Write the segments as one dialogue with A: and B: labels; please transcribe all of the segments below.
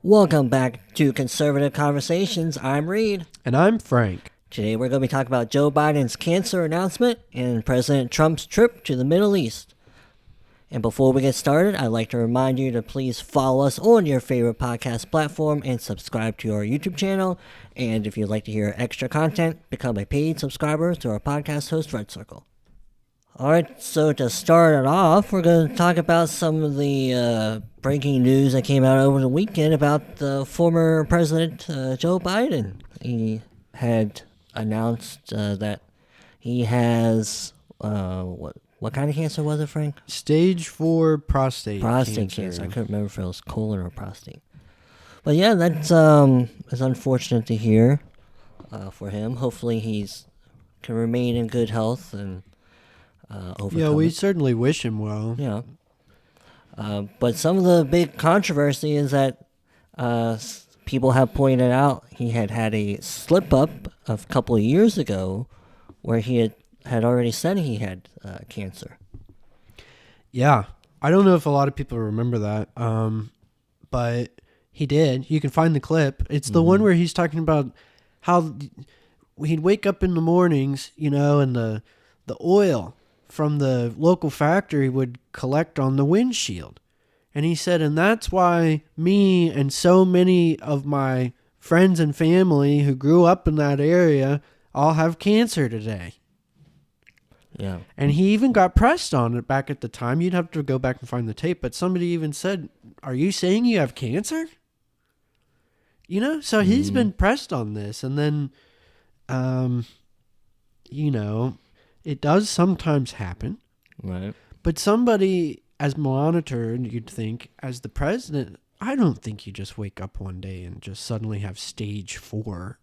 A: Welcome back to Conservative Conversations. I'm Reid.
B: And I'm Frank.
A: Today we're going to be talking about Joe Biden's cancer announcement and President Trump's trip to the Middle East. And before we get started, I'd like to remind you to please follow us on your favorite podcast platform and subscribe to our YouTube channel. And if you'd like to hear extra content, become a paid subscriber to our podcast host, Red Circle. Alright, so to start it off, we're going to talk about some of the breaking news that came out over the weekend about the former President Joe Biden. He had announced that he has, what kind of cancer was it, Frank?
B: Stage 4 prostate
A: cancer. I couldn't remember if it was colon or prostate. But yeah, that's it's unfortunate to hear for him. Hopefully he's can remain in good health and overcome
B: Yeah, we
A: it.
B: certainly wish him well.
A: Yeah. But some of the big controversy is that people have pointed out he had a slip-up a couple of years ago where he had already said he had cancer.
B: Yeah. I don't know if a lot of people remember that, but he did. You can find the clip. It's the one where he's talking about how he'd wake up in the mornings, and the oil from the local factory would collect on the windshield. And he said, and that's why me and so many of my friends and family who grew up in that area all have cancer today.
A: Yeah. And
B: he even got pressed on it back at the time. You'd have to go back and find the tape, but somebody even said, are you saying you have cancer? So he's been pressed on this. And then, it does sometimes happen.
A: Right.
B: But somebody as monitored, you'd think, as the president, I don't think you just wake up one day and just suddenly have stage 4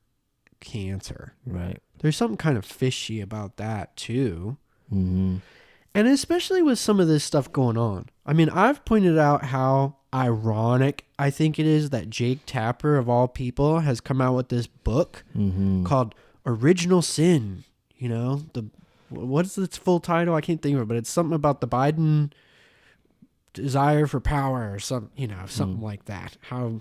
B: cancer.
A: Right.
B: There's something kind of fishy about that, too.
A: Mm-hmm.
B: And especially with some of this stuff going on. I mean, I've pointed out how ironic I think it is that Jake Tapper, of all people, has come out with this book called Original Sin. What's its full title? I can't think of it, but it's something about the Biden desire for power or something like that. How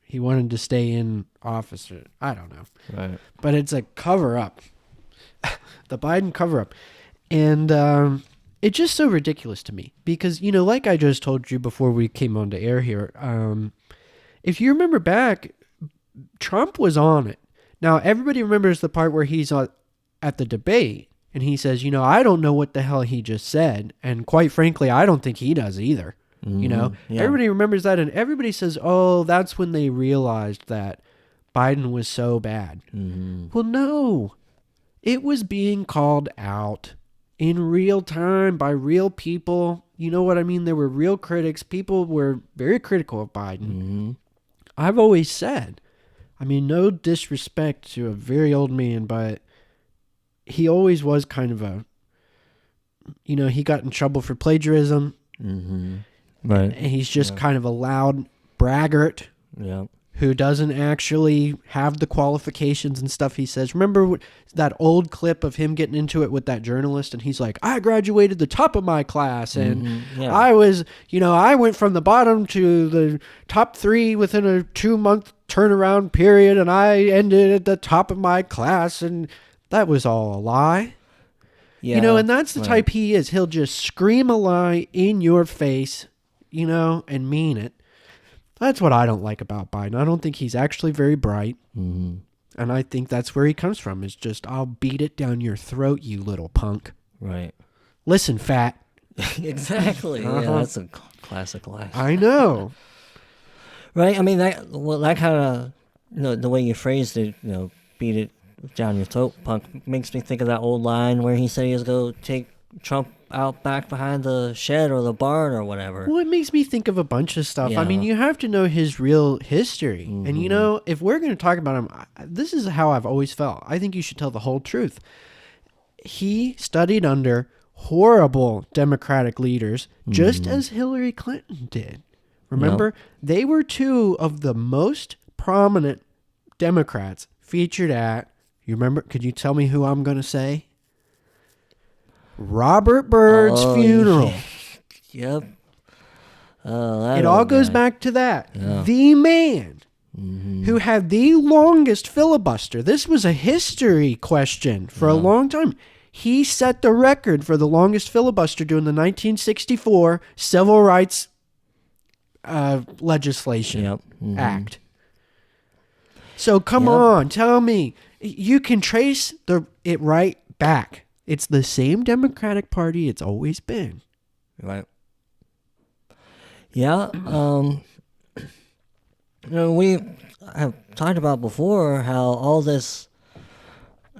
B: he wanted to stay in office. I don't know.
A: Right.
B: But it's a cover-up. The Biden cover-up. And it's just so ridiculous to me. Because, like I just told you before we came on to air here, if you remember back, Trump was on it. Now, everybody remembers the part where he's at the debate. And he says, I don't know what the hell he just said. And quite frankly, I don't think he does either.
A: Yeah.
B: Everybody remembers that. And everybody says, oh, that's when they realized that Biden was so bad. Well, no. It was being called out in real time by real people. You know what I mean? There were real critics. People were very critical of Biden. I've always said, no disrespect to a very old man, but he always was kind of he got in trouble for plagiarism.
A: Right.
B: And he's just kind of a loud braggart.
A: Yeah.
B: Who doesn't actually have the qualifications and stuff he says. Remember that old clip of him getting into it with that journalist, and he's like, I graduated the top of my class, and I was, I went from the bottom to the top 3 within a 2-month turnaround period, and I ended at the top of my class, and that was all a lie. Yeah, and that's the type he is. He'll just scream a lie in your face, and mean it. That's what I don't like about Biden. I don't think he's actually very bright. And I think that's where he comes from, is just, I'll beat it down your throat, you little punk.
A: Right.
B: Listen, fat.
A: Exactly. Yeah, that's a classic lie.
B: I know.
A: Right? That kind of, the way you phrased it, beat it down your throat, punk, makes me think of that old line where he said he was going to take Trump out back behind the shed or the barn or whatever.
B: Well, it makes me think of a bunch of stuff.
A: Yeah.
B: You have to know his real history. And, if we're going to talk about him, this is how I've always felt. I think you should tell the whole truth. He studied under horrible Democratic leaders, just as Hillary Clinton did. Remember? They were 2 of the most prominent Democrats featured at You remember? Could you tell me who I'm going to say? Robert Byrd's funeral.
A: Yep.
B: It all goes back to that. Yeah. The man who had the longest filibuster. This was a history question for a long time. He set the record for the longest filibuster during the 1964 Civil Rights Legislation Act. So come on, tell me. You can trace it right back. It's the same Democratic Party it's always been.
A: Right. Yeah. We have talked about before how all this,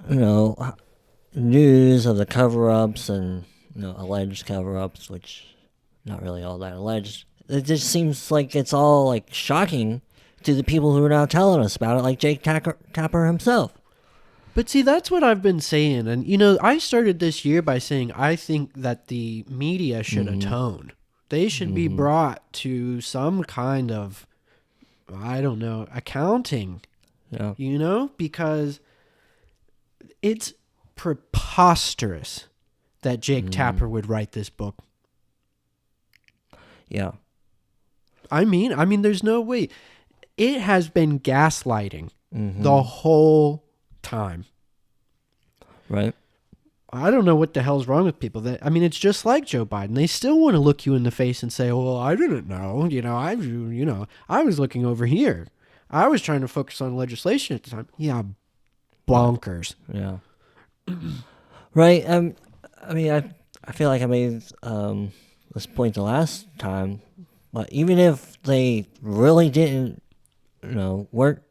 A: news of the cover-ups and, alleged cover-ups, which not really all that alleged. It just seems like it's all, like, shocking to the people who are now telling us about it, like Jake Tapper himself.
B: But see, that's what I've been saying. And, I started this year by saying I think that the media should atone. They should be brought to some kind of, accounting. Yeah. Because it's preposterous that Jake Tapper would write this book.
A: Yeah.
B: I mean, there's no way. It has been gaslighting the whole time.
A: Right.
B: I don't know what the hell's wrong with people. It's just like Joe Biden. They still want to look you in the face and say, "Well, I didn't know. I was looking over here. I was trying to focus on legislation at the time." Yeah, bonkers.
A: Yeah. Right. I feel like I made this point the last time, but even if they really didn't, weren't,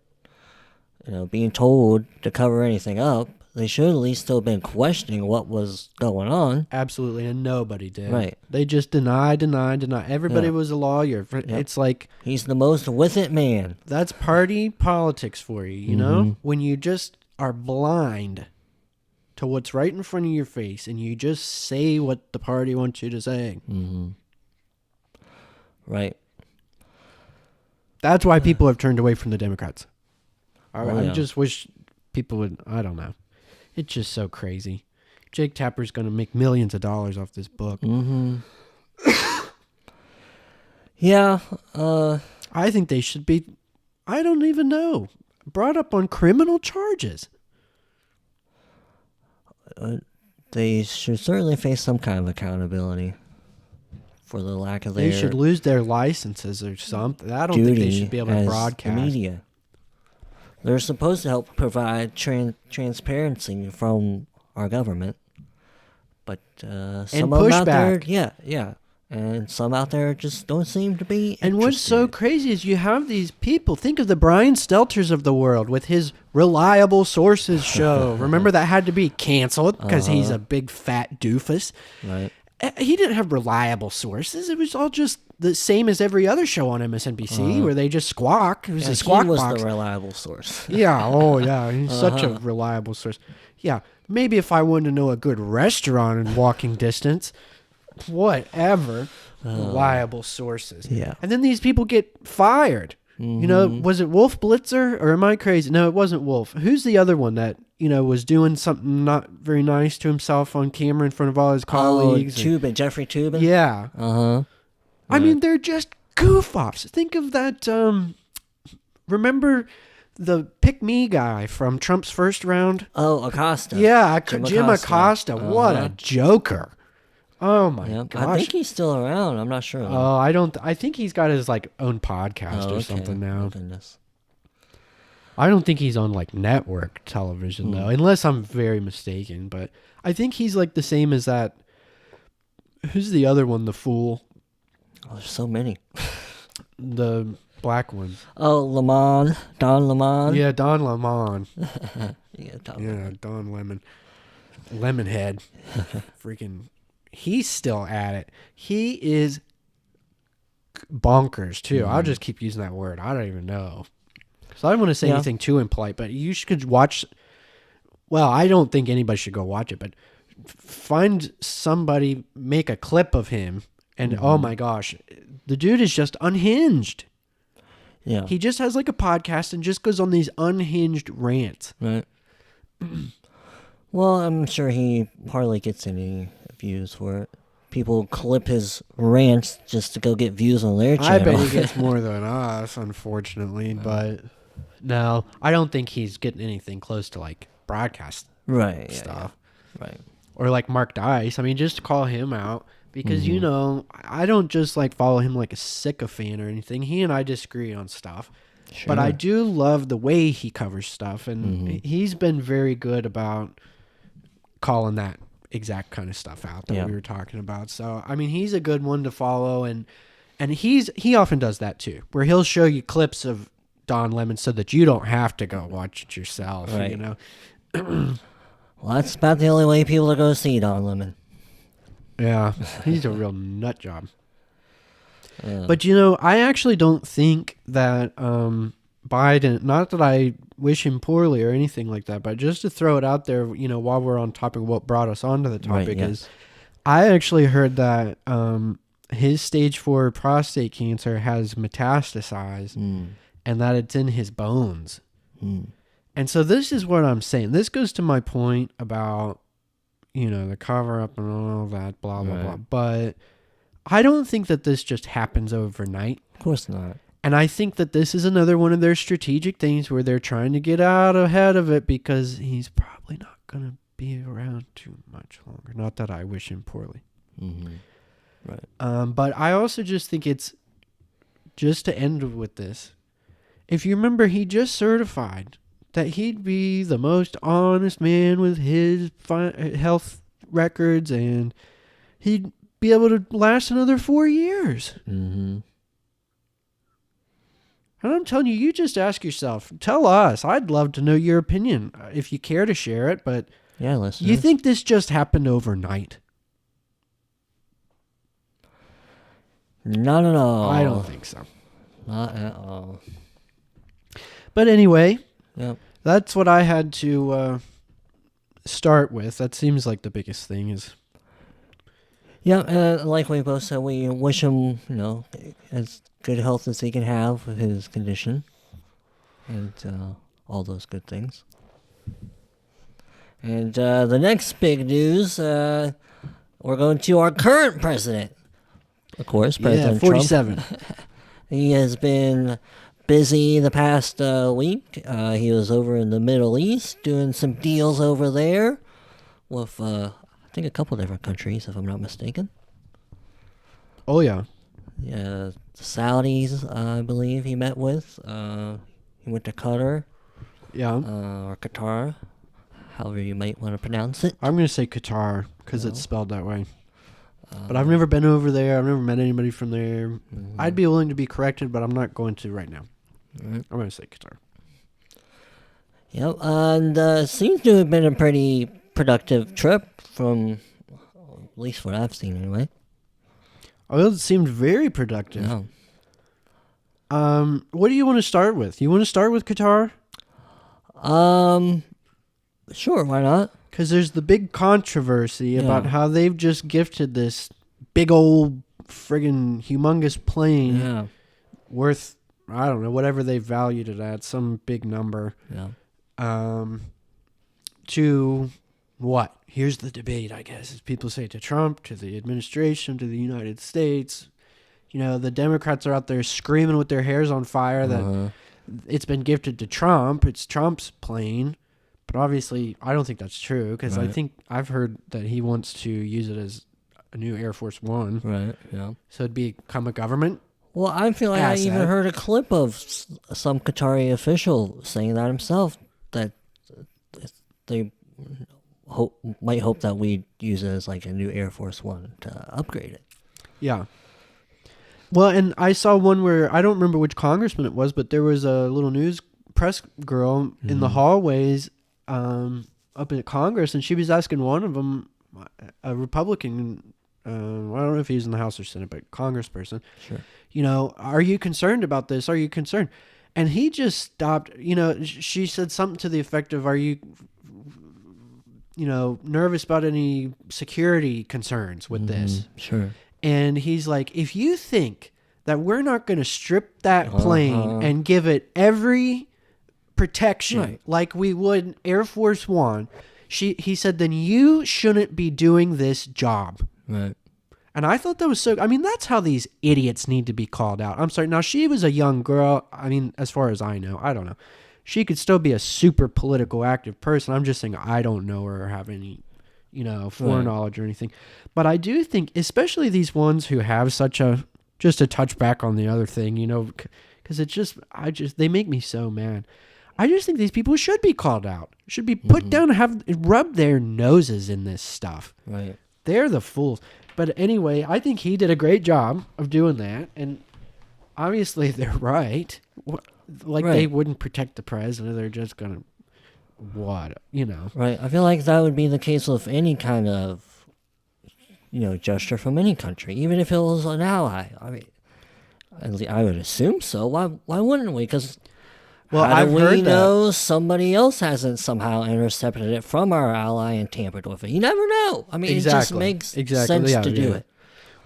A: being told to cover anything up, they should at least still been questioning what was going on.
B: Absolutely, and nobody did.
A: Right.
B: They just deny. Everybody was a lawyer. Yep. It's like...
A: He's the most with it man.
B: That's party politics for you, you know? When you just are blind to what's right in front of your face and you just say what the party wants you to say.
A: Right.
B: That's why people have turned away from the Democrats. I just wish people would... I don't know. It's just so crazy. Jake Tapper's going to make millions of dollars off this book.
A: Yeah.
B: I think they should be, I don't even know, brought up on criminal charges.
A: They should certainly face some kind of accountability for the lack of their...
B: They should lose their licenses or something. I don't think they should be able to broadcast.
A: The media. They're supposed to help provide transparency from our government, but some of them out there, and some out there just don't seem to be.
B: And what's so crazy is you have these people. Think of the Brian Stelters of the world with his Reliable Sources show. Remember that had to be canceled because he's a big fat doofus.
A: Right.
B: He didn't have reliable sources. It was all just the same as every other show on MSNBC where they just squawk. It was a squawk box.
A: He was the reliable source.
B: Yeah. Oh, yeah. He's such a reliable source. Yeah. Maybe if I wanted to know a good restaurant in walking distance, whatever. Reliable sources.
A: Yeah.
B: And then these people get fired. Was it Wolf Blitzer or am I crazy? No, it wasn't Wolf. Who's the other one that, was doing something not very nice to himself on camera in front of all his colleagues?
A: Toobin, Jeffrey Toobin?
B: Yeah.
A: Right.
B: I mean, they're just goof-offs. Think of that, remember the pick-me guy from Trump's first round?
A: Oh, Acosta.
B: Yeah, Jim Acosta. What a joker. Oh my gosh.
A: I think he's still around. I'm not sure.
B: Oh, I think he's got his own podcast or something now.
A: Oh, goodness.
B: I don't think he's on network television though, unless I'm very mistaken, but I think he's the same as that. Who's the other one, the fool?
A: Oh, there's so many.
B: The black one.
A: Oh, Lemon. Don Lemon.
B: Yeah, Don Lemon.
A: Don
B: Lemon. Lemonhead. Freaking... He's still at it. He is bonkers, too. I'll just keep using that word. I don't even know. So I don't want to say anything too impolite, but you should watch... Well, I don't think anybody should go watch it, but find somebody, make a clip of him, and oh my gosh, the dude is just unhinged.
A: Yeah.
B: He just has a podcast and just goes on these unhinged rants.
A: Right. Well, I'm sure he hardly gets any views for it. People clip his rants just to go get views on their channel.
B: I bet he gets more than us, unfortunately. But no, I don't think he's getting anything close to like broadcast stuff.
A: Yeah. Right.
B: Or like Mark Dice. I mean, just to call him out. Because, I don't just like follow him like a sycophant or anything. He and I disagree on stuff. Sure. But I do love the way he covers stuff. And he's been very good about calling that exact kind of stuff out that we were talking about. So, I mean, he's a good one to follow. And he often does that too, where he'll show you clips of Don Lemon so that you don't have to go watch it yourself,
A: right. Well, that's about the only way people are going to see Don Lemon.
B: Yeah, he's a real nut job. But, I actually don't think that Biden, not that I wish him poorly or anything like that, but just to throw it out there, while we're on topic, what brought us onto the topic is I actually heard that his stage 4 prostate cancer has metastasized and that it's in his bones. And so this is what I'm saying. This goes to my point about, the cover up and all that, blah, blah, blah. But I don't think that this just happens overnight.
A: Of course not.
B: And I think that this is another one of their strategic things where they're trying to get out ahead of it because he's probably not going to be around too much longer. Not that I wish him poorly.
A: Right.
B: But I also just think it's, just to end with this, if you remember, he just certified that he'd be the most honest man with his health records, and he'd be able to last another 4 years. And I'm telling you, you just ask yourself, tell us. I'd love to know your opinion if you care to share it, but you think this just happened overnight?
A: Not at all.
B: I don't think so.
A: Not at all.
B: But anyway...
A: Yep.
B: That's what I had to start with. That seems like the biggest thing is...
A: Yeah, like we both said, we wish him, as good health as he can have with his condition. And all those good things. And the next big news, we're going to our current president. Of course, President
B: 47.
A: Trump. He has been... busy the past week. He was over in the Middle East doing some deals over there with, I think, a couple different countries, if I'm not mistaken.
B: Oh, yeah.
A: Yeah, the Saudis, I believe he met with. He went to Qatar.
B: Yeah.
A: Or Qatar, however you might want to pronounce it.
B: I'm going to say Qatar because it's spelled that way. But I've never been over there. I've never met anybody from there. I'd be willing to be corrected, but I'm not going to right now. I'm going to say Qatar.
A: Yep, and seems to have been a pretty productive trip from, at least what I've seen anyway.
B: Oh, it seemed very productive.
A: Yeah.
B: What do you want to start with? You want to start with Qatar?
A: Sure, why not?
B: Because there's the big controversy about how they've just gifted this big old friggin' humongous plane worth, I don't know, whatever they valued it at, some big number.
A: Yeah.
B: To what? Here's the debate, I guess. As people say, to Trump, to the administration, to the United States. The Democrats are out there screaming with their hairs on fire that it's been gifted to Trump. It's Trump's plane. But obviously, I don't think that's true because I think I've heard that he wants to use it as a new Air Force One.
A: Right, yeah.
B: So it'd become a government.
A: Well, I feel like I even heard a clip of some Qatari official saying that himself, that they might hope that we'd use it as like a new Air Force One to upgrade it.
B: Yeah. Well, and I saw one where, I don't remember which congressman it was, but there was a little news press girl in the hallways up in Congress, and she was asking one of them, a Republican, I don't know if he's in the House or Senate, but congressperson,
A: sure.
B: Are you concerned about this? Are you concerned? And he just stopped, she said something to the effect of, are you, nervous about any security concerns with this?
A: Sure.
B: And he's like, if you think that we're not going to strip that plane and give it every protection like we would Air Force One, he said, then you shouldn't be doing this job.
A: Right.
B: And I thought that was so... I mean, that's how these idiots need to be called out. I'm sorry. Now, she was a young girl. I mean, as far as I know, I don't know. She could still be a super political active person. I'm just saying I don't know her or have any, foreknowledge or anything. But I do think, especially these ones who have such a... Just to touch back on the other thing, because it's just... They make me so mad. I just think these people should be called out. Should be put down and rub their noses in this stuff.
A: Right.
B: They're the fools. But anyway, I think he did a great job of doing that. And obviously they're right. They wouldn't protect the president. They're just going to,
A: Right. I feel like that would be the case with any kind of, gesture from any country, even if it was an ally. I mean, I would assume so. Why wouldn't we? Because... Well, I've heard know somebody else hasn't somehow intercepted it from our ally and tampered with it? You never know. I mean, it just makes sense to do it.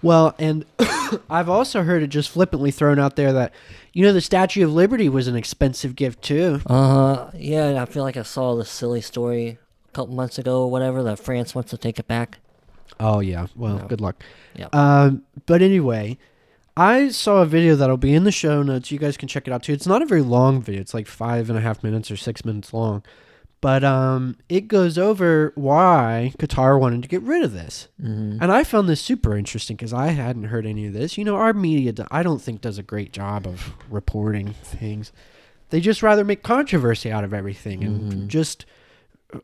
B: Well, and I've also heard it just flippantly thrown out there that, the Statue of Liberty was an expensive gift too.
A: Yeah, I feel like I saw this silly story a couple months ago or whatever that France wants to take it back.
B: Oh, yeah. Well, good luck.
A: Yeah.
B: But anyway... I saw a video that'll be in the show notes. You guys can check it out too. It's not a very long video. It's like 5.5 minutes or 6 minutes long. But it goes over why Qatar wanted to get rid of this. Mm-hmm. And I found this super interesting because I hadn't heard any of this. Our media, I don't think, does a great job of reporting things. They just rather make controversy out of everything and just...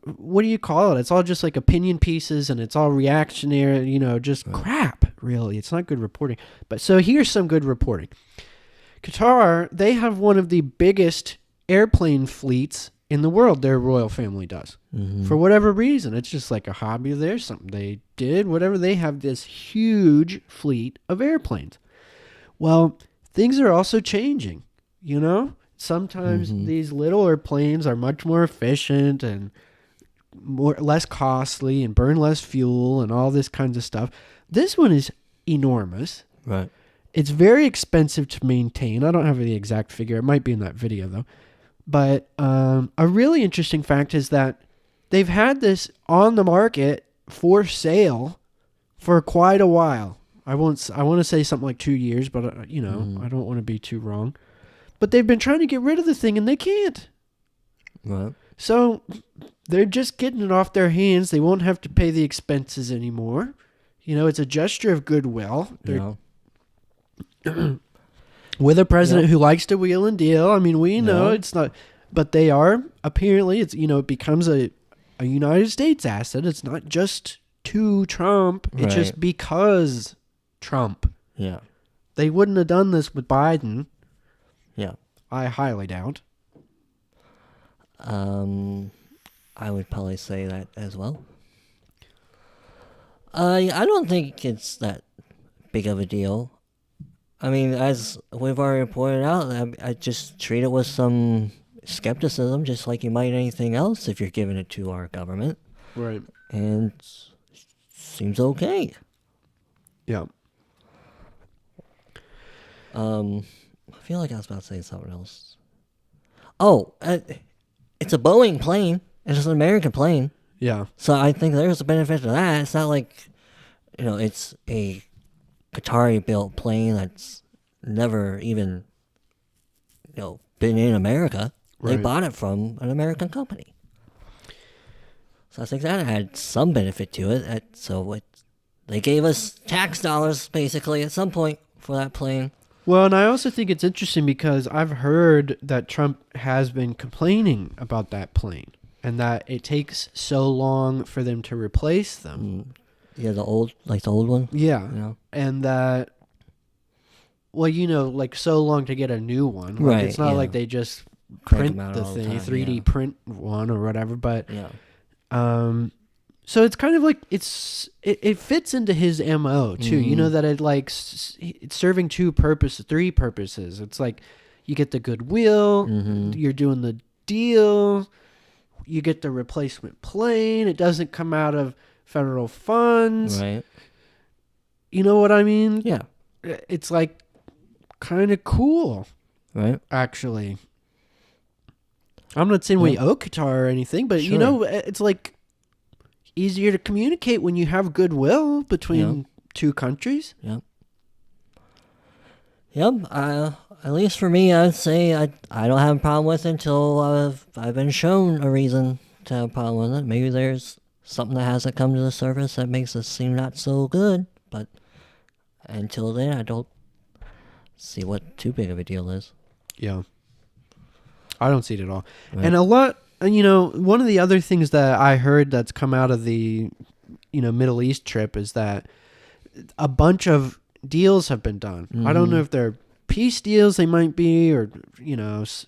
B: What do you call it? It's all just like opinion pieces and it's all reactionary, just crap, really. It's not good reporting. But so here's some good reporting. Qatar, they have one of the biggest airplane fleets in the world, their royal family does. Mm-hmm. For whatever reason. It's just like a hobby of theirs, something they did, whatever. They have this huge fleet of airplanes. Well, things are also changing, Sometimes these little airplanes are much more efficient and less costly and burn less fuel and all this kinds of stuff. This one is enormous.
A: Right.
B: It's very expensive to maintain. I don't have the exact figure. It might be in that video though. But a really interesting fact is that they've had this on the market for sale for quite a while. I want to say something like 2 years, but I don't want to be too wrong. But they've been trying to get rid of the thing and they can't.
A: Right.
B: So they're just getting it off their hands. They won't have to pay the expenses anymore. It's a gesture of goodwill. With a president who likes to wheel and deal. I mean, we know it's not, but they are apparently. It's it becomes a United States asset. It's not just to Trump. It's just because Trump.
A: Yeah,
B: they wouldn't have done this with Biden.
A: Yeah,
B: I highly doubt.
A: I would probably say that as well. I don't think it's that big of a deal. I mean, as we've already pointed out, I just treat it with some skepticism, just like you might anything else if you're giving it to our government.
B: Right.
A: And seems okay.
B: Yeah.
A: I feel like I was about to say something else. Oh, it's a Boeing plane. It's an American plane.
B: Yeah.
A: So I think there's a benefit to that. It's not like, it's a Qatari-built plane that's never even, been in America. Right. They bought it from an American company. So I think that had some benefit to it. They gave us tax dollars, basically, at some point for that plane.
B: Well, and I also think it's interesting because I've heard that Trump has been complaining about that plane and that it takes so long for them to replace them.
A: Yeah, the old one?
B: Yeah. And that, so long to get a new one.
A: Right.
B: It's not like they just print the thing, 3D print one or whatever, but...
A: Yeah.
B: So it's kind of like it fits into his MO too.
A: Mm-hmm.
B: That it's serving three purposes. It's like you get the goodwill, you're doing the deal, you get the replacement plane. It doesn't come out of federal funds.
A: Right.
B: You know what I mean?
A: Yeah.
B: It's like kind of cool.
A: Right.
B: Actually. I'm not saying we owe Qatar or anything, but
A: Sure.
B: it's like easier to communicate when you have goodwill between two countries.
A: Yep. Yep. At least for me, I'd say I don't have a problem with it until I've been shown a reason to have a problem with it. Maybe there's something that hasn't come to the surface that makes it seem not so good. But until then, I don't see what too big of a deal is.
B: Yeah. I don't see it at all.
A: Right.
B: And one of the other things that I heard that's come out of the, Middle East trip is that a bunch of deals have been done.
A: Mm-hmm.
B: I don't know if they're peace deals, they might be, or,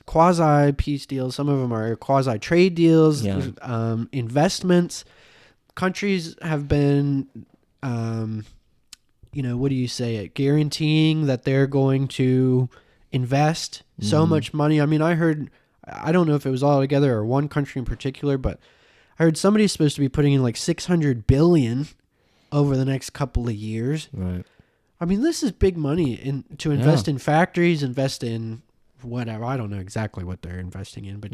B: quasi peace deals. Some of them are quasi trade deals, investments. Countries have been, what do you say it? Guaranteeing that they're going to invest so much money. I mean, I don't know if it was all together or one country in particular, but I heard somebody's supposed to be putting in like $600 billion over the next couple of years.
A: Right.
B: I mean, this is big money to invest in factories, invest in whatever. I don't know exactly what they're investing in, but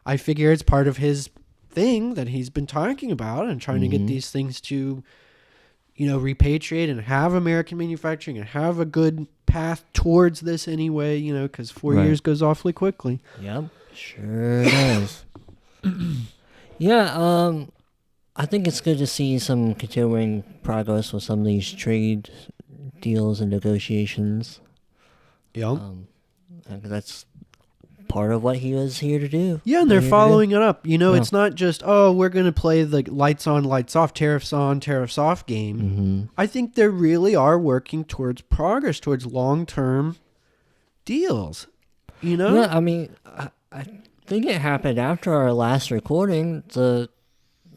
B: I figure it's part of his thing that he's been talking about and trying to get these things to, repatriate and have American manufacturing and have a good path towards this anyway, because 4 years goes awfully quickly.
A: Yep, sure does. I think it's good to see some continuing progress with some of these trade deals and negotiations.
B: Yep.
A: That's part of what he was here to do.
B: Yeah, and they're following it up. It's not just, we're going to play the lights on, lights off, tariffs on, tariffs off game.
A: Mm-hmm.
B: I think they really are working towards progress, towards long-term deals.
A: Yeah, I mean, I think it happened after our last recording. They're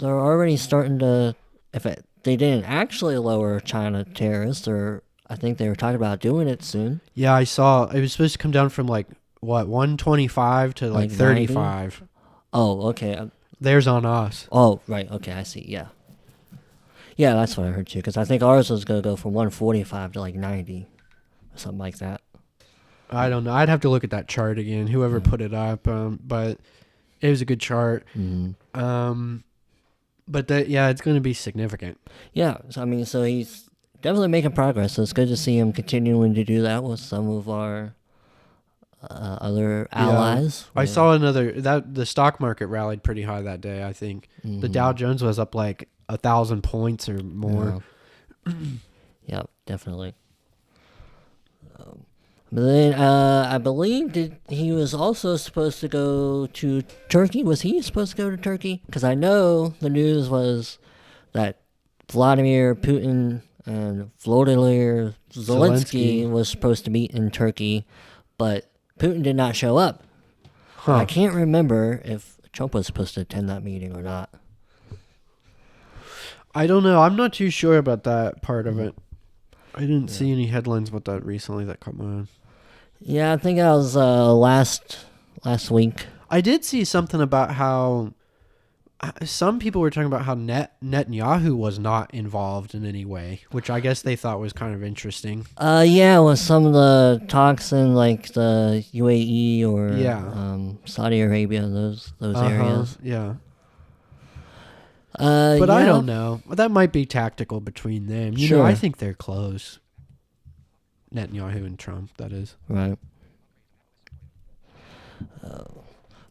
A: already starting to, they didn't actually lower China tariffs, I think they were talking about doing it soon.
B: Yeah, I saw. It was supposed to come down from 125 to like 35.
A: 90? Oh, okay.
B: There's on us.
A: Oh, right. Okay, I see. Yeah. Yeah, that's what I heard too. Because I think ours was going to go from 145 to like 90 or something like that.
B: I don't know. I'd have to look at that chart again, whoever put it up. But it was a good chart.
A: Mm-hmm.
B: But it's going to be significant.
A: Yeah. So he's definitely making progress. So it's good to see him continuing to do that with some of our other allies.
B: I saw the stock market rallied pretty high that day. I think the Dow Jones was up like 1,000 points or more.
A: Yeah, definitely. But then I believe he was also supposed to go to Turkey. Was he supposed to go to Turkey? Because I know the news was that Vladimir Putin and Volodymyr Zelensky was supposed to meet in Turkey, but Putin did not show up.
B: Huh.
A: I can't remember if Trump was supposed to attend that meeting or not.
B: I don't know. I'm not too sure about that part of it. I didn't see any headlines about that recently that caught my eye.
A: Yeah, I think that was last week.
B: I did see something about how some people were talking about how Netanyahu was not involved in any way, which I guess they thought was kind of interesting.
A: Yeah, with some of the talks in like the UAE or Saudi Arabia, those areas.
B: Yeah. But I don't know. That might be tactical between them.
A: Sure.
B: I think they're close. Netanyahu and Trump, that is.
A: Right.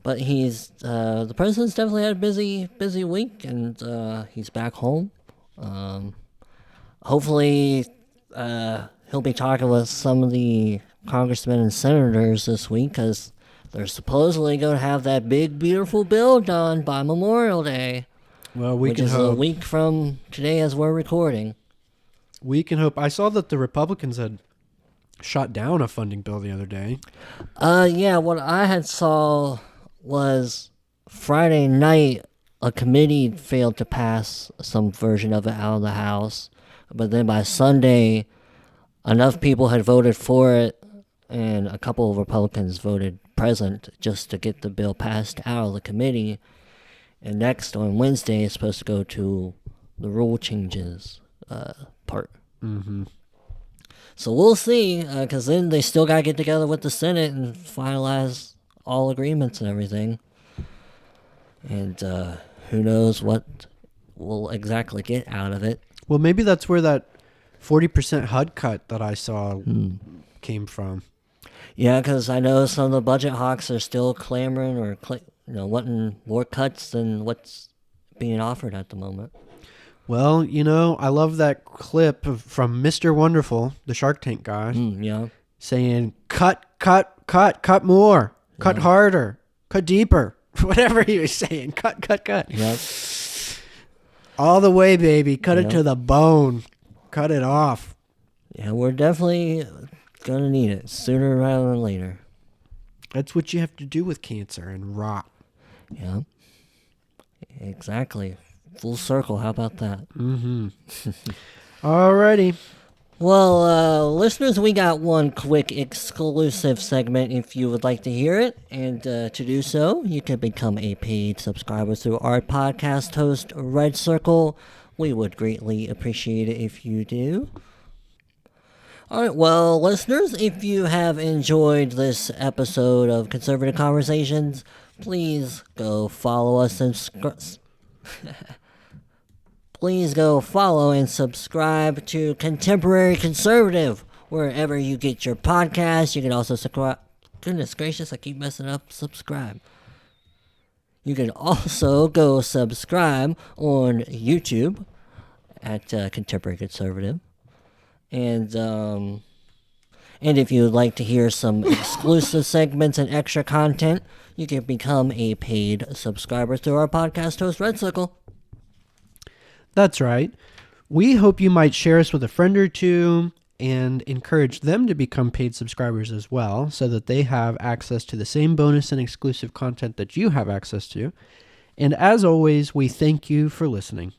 A: But he's the president's definitely had a busy week, and he's back home. Hopefully, he'll be talking with some of the congressmen and senators this week, because they're supposedly going to have that big, beautiful bill done by Memorial Day.
B: Well,
A: which is a week from today as we're recording.
B: We can hope. I saw that the Republicans had shot down a funding bill the other day.
A: Yeah, what I had saw was Friday night a committee failed to pass some version of it out of the House, but then by Sunday enough people had voted for it and a couple of Republicans voted present just to get the bill passed out of the committee. And next on Wednesday it's supposed to go to the rule changes part.
B: Mm-hmm.
A: So we'll see, because then they still got to get together with the Senate and finalize all agreements and everything. And who knows what we'll exactly get out of it.
B: Well, maybe that's where that 40% HUD cut that I saw came from.
A: Yeah, because I know some of the budget hawks are still clamoring or wanting more cuts than what's being offered at the moment.
B: Well, I love that clip from Mr. Wonderful, the Shark Tank guy, saying, cut more, cut harder, cut deeper, whatever he was saying, cut.
A: Yep.
B: All the way, baby, cut it to the bone, cut it off.
A: Yeah, we're definitely going to need it sooner rather than later.
B: That's what you have to do with cancer and rot.
A: Yeah, exactly. Full circle. How about that?
B: Mm-hmm. Alrighty.
A: Well, listeners, we got one quick exclusive segment if you would like to hear it. And to do so, you can become a paid subscriber through our podcast host, Red Circle. We would greatly appreciate it if you do. All right, well, listeners, if you have enjoyed this episode of Conservative Conversations, please go follow us and please go follow and subscribe to Contemporary Conservative wherever you get your podcasts. You can also subscribe. Goodness gracious, I keep messing up. Subscribe. You can also go subscribe on YouTube at Contemporary Conservative. And if you'd like to hear some exclusive segments and extra content, you can become a paid subscriber through our podcast host, Red Circle.
B: That's right. We hope you might share us with a friend or two and encourage them to become paid subscribers as well, so that they have access to the same bonus and exclusive content that you have access to. And as always, we thank you for listening.